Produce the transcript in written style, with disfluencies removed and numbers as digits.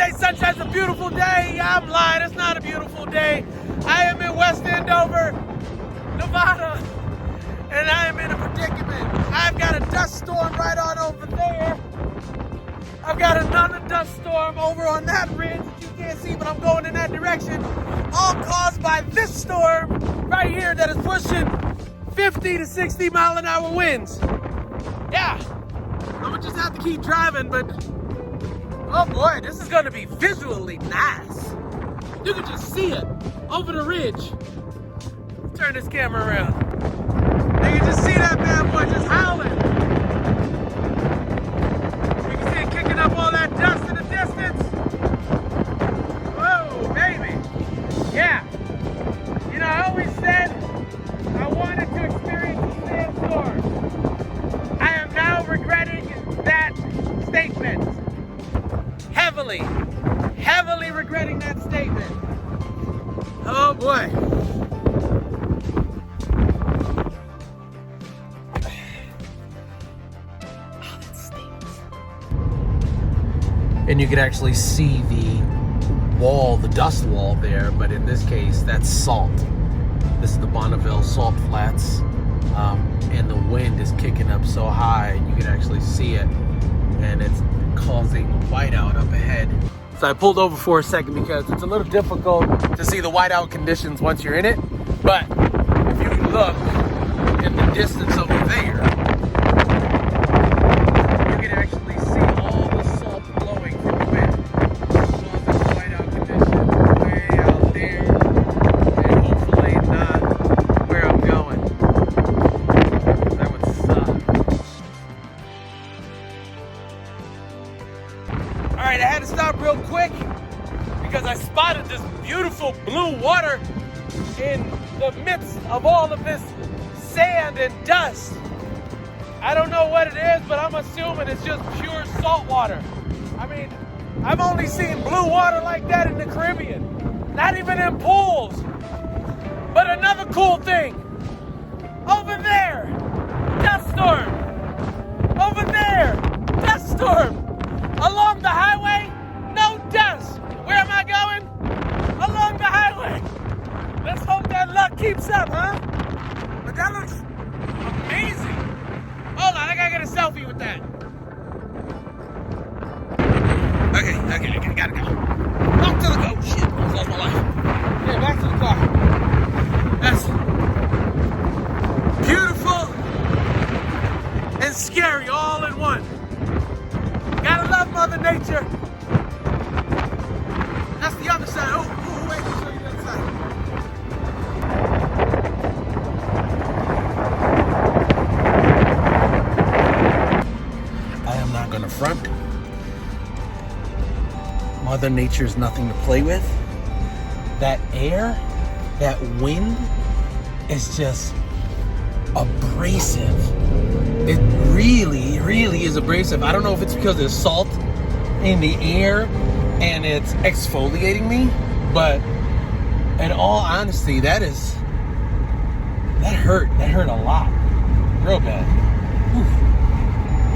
day, sunshine's a beautiful day. I'm lying, it's not a beautiful day. I am in West Andover, Nevada, and I am in a predicament. I've got a dust storm right on over there. I've got another dust storm over on that ridge that you can't see, but I'm going in that direction. All caused by this storm right here that is pushing 50 to 60 mile an hour winds. Yeah, I'm gonna just have to keep driving, but oh boy, this is gonna be visually nice. You can just see it over the ridge. Turn this camera around. You can just see that bad boy just howling. You can see it kicking up all that dust in the distance. Whoa, baby. Yeah. You know, I always said I wanted to experience a sandstorm. I am now regretting that statement. Heavily regretting that statement. Oh boy. Oh, that stinks. And you can actually see the wall, the dust wall there, but in this case, that's salt. This is the Bonneville Salt Flats, and the wind is kicking up so high, you can actually see it, and it's causing whiteout up ahead. So I pulled over for a second because it's a little difficult to see the whiteout conditions once you're in it, but if you look in the distance over there, you can actually see all the salt blowing from the wind, causing whiteout conditions way out there, and hopefully not where I'm going. That would suck. All right, I had to stop real quick because I spotted this beautiful blue water in the midst of all of this sand and dust. I don't know what it is, but I'm assuming it's just pure salt water. I mean, I've only seen blue water like that in the Caribbean, not even in pools. But another cool thing, over there, dust storm. Over there, dust storm. Along the highway, no dust. Where am I going? Along the highway. Let's hope that luck keeps up, huh? But that looks amazing. Hold on, I gotta get a selfie with that. Okay, gotta go. Back to the go. Shit, almost lost my life. Yeah, back to the car. That's beautiful and scary all in one. Gotta love Mother Nature. That's the other side. Oh, wait, let me show you the other side. I am not gonna front. Mother Nature's nothing to play with. That air, that wind is just abrasive. It really is abrasive. I don't know if it's because there's salt in the air and it's exfoliating me, but in all honesty, that hurt a lot. Real bad. Whew.